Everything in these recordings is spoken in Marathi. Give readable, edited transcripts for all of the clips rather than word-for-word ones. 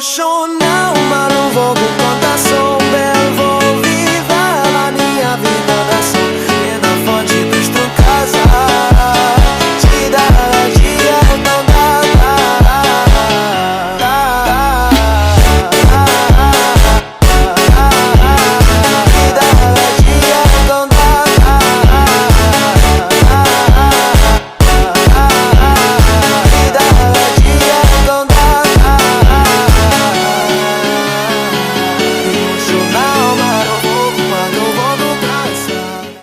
emocional, mas não vou com contação. Belo, vou viver a minha vida nação. E na fonte dos tu casa, te dá dia, não dá.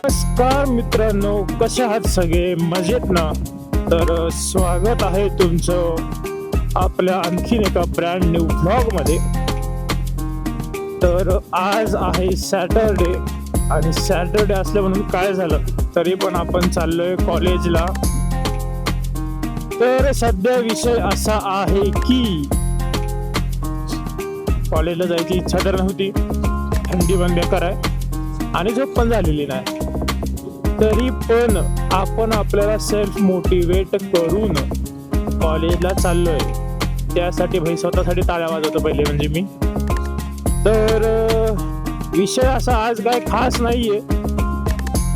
नमस्कार मित्रांनो, कसे आहात सगळे? मजेत ना? तर स्वागत आहे तुमचं आपल्या आणखीन एका ब्रँड न्यू व्लॉग मध्ये. तर आज आहे सॅटरडे आणि सॅटरडे असल्या म्हणून काय झालं तरी पण आपण चाललोय कॉलेजला. तर सध्या विषय असा आहे की कॉलेजला जायची इच्छा तर नव्हती, थंडी पण बेकार आहे आणि झोप पण झालेली नाही. तरी पण आपण आपल्याला सेल्फ मोटिवेट करून कॉलेजला चाललोय. त्यासाठी भाई स्वतःसाठी टाळ्या वाजवतो पहिले म्हणजे मी. तर विषय असा आज काय खास नाहीये,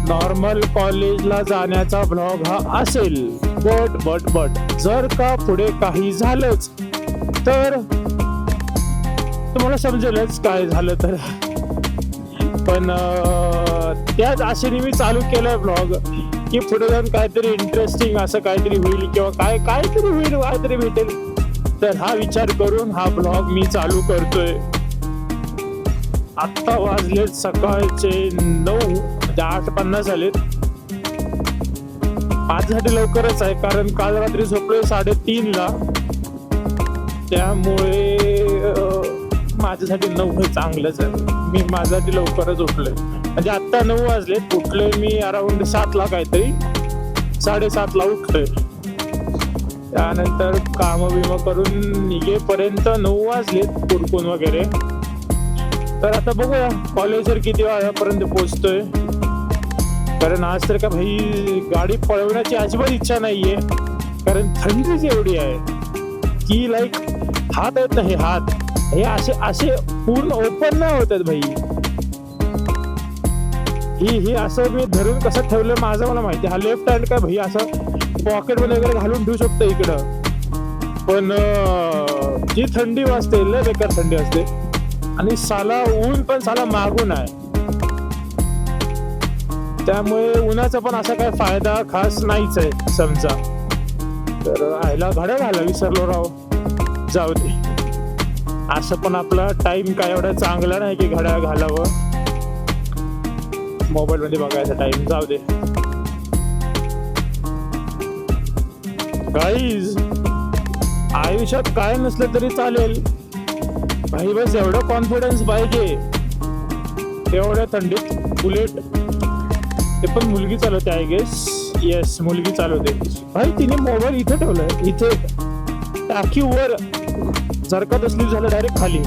नॉर्मल कॉलेजला जाण्याचा ब्लॉग हा असेल. बट जर का पुढे काही झालंच तर तुम्हाला समजेलच काय झालं तर. पण त्याच आशेने मी चालू केलंय ब्लॉग की पुढे जाऊन काहीतरी इंटरेस्टिंग असं काहीतरी होईल किंवा काहीतरी होईल, काहीतरी भेटेल. तर हा विचार करून हा ब्लॉग मी चालू करतोय. आत्ता वाजलेत सकाळचे 9, म्हणजे 8:50 झालेत. माझ्यासाठी लवकरच आहे कारण काल रात्री झोपलोय 3:30ला. त्यामुळे माझ्यासाठी 9 हे चांगलंच आहे. मी माझ्यासाठी लवकरच उठलोय, म्हणजे आत्ता 9 वाजलेत. उठलोय मी अराउंड 7ला, काहीतरी 7:30ला उठलोय. त्यानंतर काम बिम करून निघेपर्यंत 9 वाजलेत उरकून वगैरे. तर आता बघूया कॉलेजवर किती वाजेपर्यंत पोहोचतोय. कारण आज तर का भाई गाडी पळवण्याची अजिबात इच्छा नाहीये, कारण थंडीच एवढी आहे की लाईक हात आहेत ना, हे हात हे असे पूर्ण ओपन नाही होतात भाई. ही असं मी धरून कसं ठेवलं माझं मला माहिती. हा लेफ्ट हँड काय भाई असं पॉकेट मध्ये वगैरे घालून ठेवू शकतो इकडं. पण जी थंडी वाजते लय बेकार थंडी असते आणि साला ऊन पण साला मागून आहे. त्यामुळे उन्हाचा पण असा काय फायदा खास नाहीच आहे समजा. तर आयला घड्याळ घाला विसरलो राव. जाऊ दे, असं पण आपला टाइम काय एवढा चांगला नाही की घड्याळ घालावं. मोबाईल मध्ये बघायचा टाइम. जाऊ दे गाईज, आयुष्यात काय नसलं तरी चालेल भाई, बस एवढं कॉन्फिडन्स पाहिजे. एवढ्या थंडीत बुलेट, ते पण मुलगी चालवते आय गेस. येस, मुलगी चालवते भाई. तिने मोबाईल इथे ठेवलाय, इथे टाकीवर झरकत असली झालं डायरेक्ट खाली.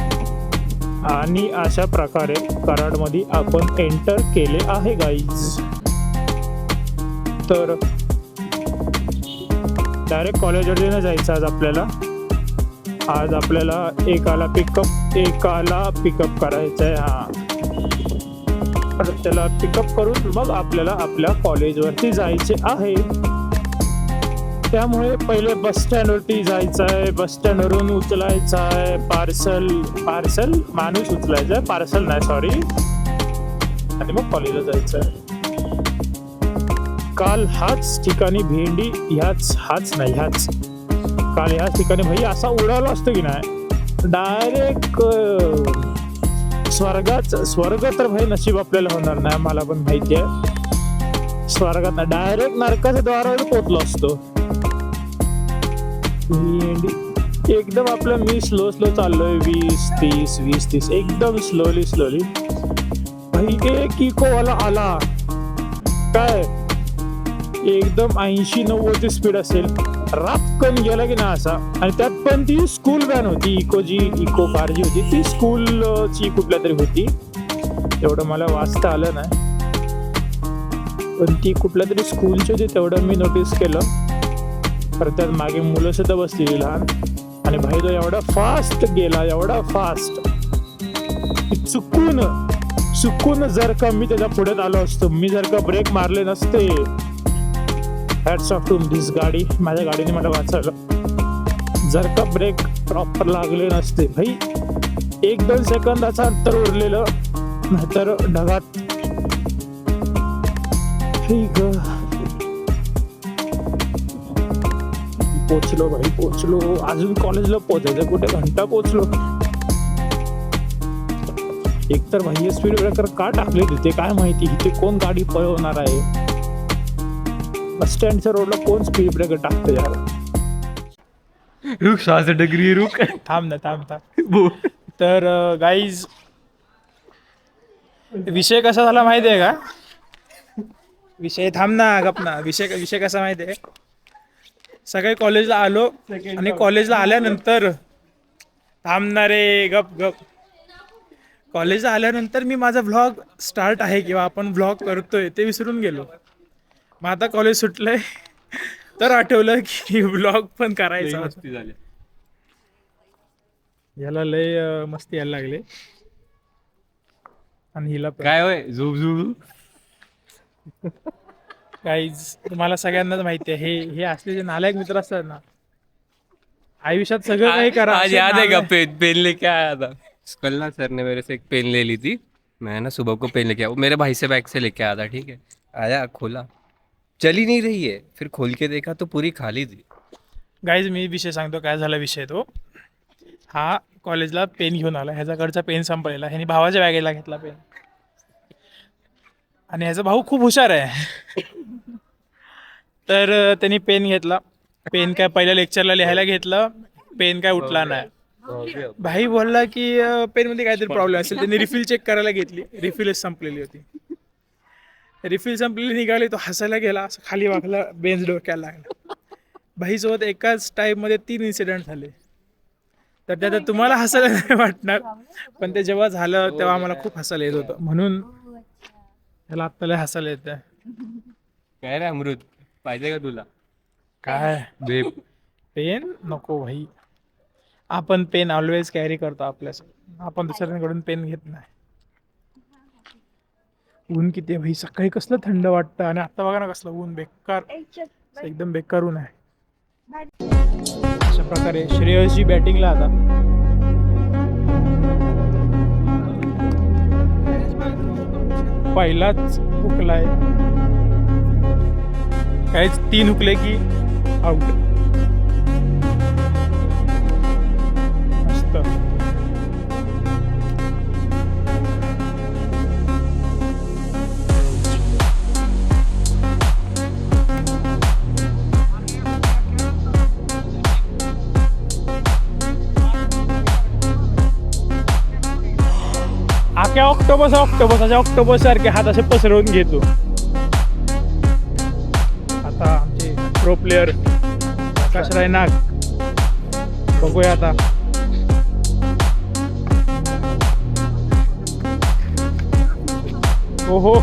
आणि अशा प्रकारे कराडमध्ये आपण एंटर केले आहे गाईज. तर डायरेक्ट कॉलेजवर न जायचं आज आपल्याला. आज आपल्याला एकाला पिकअप करायचं आहे. तर त्याला पिकअप करून मग आपल्याला आपल्या कॉलेजवरती जायचे आहे. त्यामुळे पहिले बस स्टँडवरती जायचं आहे. बस स्टँडवरून उचलायचं आहे पार्सल माणूस उचलायचा आहे, पार्सल नाही सॉरी. आणि मग कॉलेजला जायचं आहे. काल हाच ठिकाणी भेंडी ह्याच ठिकाणी भाई असा उडाला असतो की नाही डायरेक्ट स्वर्ग तर भाई नशीब आपल्याला होणार नाही, मला पण माहिती आहे. स्वर्गात डायरेक्ट नरकाच्या द्वारावर पोहोचलो असतो. एकदम आपलं मी स्लो चाललोय 20-30 एकदम स्लोली भाई. एक इको वाला आला काय एकदम 80-90 स्पीड असेल, रापकन गेला की ना असा. आणि त्यात पण ती स्कूल व्हॅन होती, इको कार जी होती ती स्कूलची कुठल्या तरी होती. एवढं मला वाचता आलं नाही, पण ती कुठल्या तरी स्कूलची होती तेवढं मी नोटीस केलं. तर त्यात मागे मुलं सुद्धा बसलेली लहान. आणि भाई तो एवढा फास्ट गेला, एवढा फास्ट, चुकून जर का मी त्याच्या पुढे आलो असतो, मी जर का ब्रेक मारले नसते, हॅट्स ऑफ टू दिस गाडी, माझ्या गाडीने मला वाचवलं. जर का ब्रेक प्रॉपर लागले नसते भाई, 1-2 सेकंदाचा अंतर उरलेलं, नाहीतर ढगात. ठीक, पोचलो भाई, पोचलो. अजून कॉलेजला पोचायचं, कुठे घंटा पोचलो. एकतर भाई स्पीड ब्रेकर का टाकले तिथे काय माहिती, इथे कोण गाडी पळवणार आहे. बस स्टँडच्या रोडला कोण स्पीड ब्रेकर टाकतं यार. रुक, 6 डिग्री रुक. थांब ना. तर गाईज, विषय कसा झाला माहिती आहे का? विषय थांब ना, गप ना. विषय कसा माहिती आहे, सकाळी कॉलेजला आलो आणि कॉलेजला आल्यानंतर, थांबणार रे, गप. कॉलेजला आल्यानंतर मी माझा व्लॉग स्टार्ट आहे किंवा आपण व्लॉग करतोय ते विसरून गेलो. मग आता कॉलेज सुटलंय तर आठवलं की व्लॉग पण करायचा. मस्ती झाली. याला लय मस्ती यायला लागले आणि हिला पण. काय होय, झुब. गाईज, तुम्हाला सगळ्यांनाच माहिती आहे, हे असले जे नालायक मित्र असतात ना, आयुष्यात सगळं काही करा. आज याद है का पेन लेके आया था कल ना, सर ने मेरे से एक पेन ले ली थी. मैं ना सुबह को पेन लेके आया, वो मेरे भाई से बैग से लेके आया था. ठीक है, आया, खोला, चली नहीं रही है, फिर खोल के देखा तो पूरी खाली थी. गाईज, मी विषय सांगतो काय झाला विषय तो. हा कॉलेजला पेन घेऊन आला, ह्याच्याकडचा पेन संपलेला, ह्याने भावाच्या बॅगेला घेतला पेन. आणि ह्याचा भाऊ खूप हुशार आहे. तर त्यांनी पेन घेतला. पेन काय पहिल्या लेक्चरला लिहायला घेतलं, पेन काय उठला नाही. भाई बोलला की पेनमध्ये काहीतरी प्रॉब्लेम असेल. त्यांनी रिफिल चेक करायला घेतली, रिफिलच संपलेली होती. रिफिल संपलेली निघाली, तो हसायला गेला, असं खाली वाकला, बेंच डोक्याला लागला. भाईसोबत एकाच टाईममध्ये 3 इन्सिडेंट झाले. तर त्यात तुम्हाला हसायला नाही वाटणार, पण ते जेव्हा झालं तेव्हा आम्हाला खूप हसायला येत होतं. म्हणून त्याला आत्ताला हसायला येतं. काय रे अमृत, पाहिजे का तुला काय पेन? नको भाई, आपण पेन ऑलवेज कॅरी करतो आपल्यासोबत, आपण दुसऱ्यांकडून पेन घेत नाही. ऊन किती आहे भाई, सकाळी कसलं थंड वाटतं आणि आता बघा ना कसलं ऊन, बेकार, एकदम बेकार ऊन आहे. अशा प्रकारे श्रेयसजी बॅटिंगला आता. पहिलाच हुकलाय, काहीच 3 हुकले की आउट. मस्त. आख्या ऑक्टोबस सारखे हात असे पसरवून घेतो. आता आमचे प्रो प्लेअर आकाश रायनाग, बघूया आता. ओहो,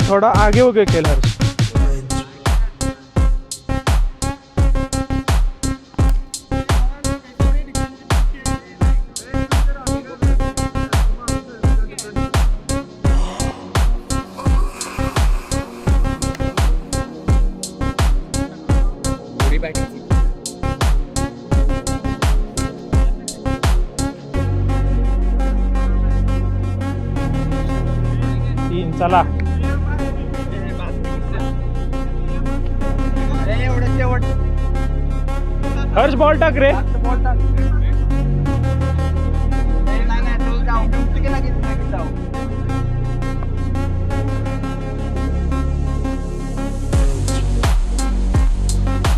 थोड़ा आगे हो गए केलर. चला, हर्ष बॉल टाक रे.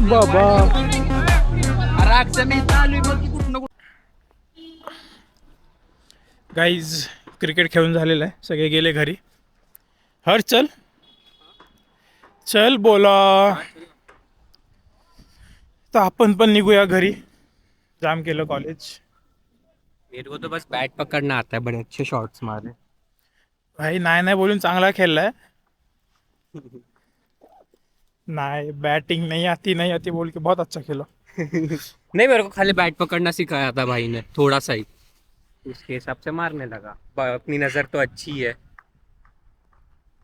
बाबा गाईज क्रिकेट खेळून झालेलं आहे, सगळे गेले घरी. हर चल चल बोला, तर आपण पण निघूया घरी. जाम केलं कॉलेज. मेरे को तो बस बैट पकड़ना आता है, बड़े अच्छे शॉट्स मारे. भाई नाही बोलून चांगला खेळलाय. नहीं बैटिंग नहीं आती बोल के बहुत अच्छा खेला. नहीं, मेरे को खाली बैट पकड़ना सिखाया था भाई ने, थोड़ा सा ही, उसके हिसाब से मारने लगा. अपनी नज़र तो अच्छी है,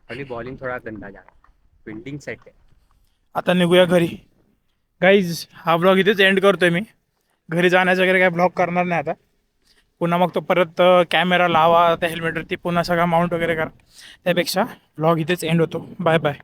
खाली बॉलिंग थोड़ा गंदा जा रहा, फील्डिंग सेट है. आता निघूया घरी. गाईज हा ब्लॉग इथेच एंड करतोय मी. घरी जाण्याचं वगैरे काय ब्लॉग करणार नाही आता. पुन्हा मग तो परत कॅमेरा लावा, त्या हेल्मेटवरती पुन्हा सगळा माउंट वगैरे करा. त्यापेक्षा ब्लॉग इथेच एंड होतो. Bye bye.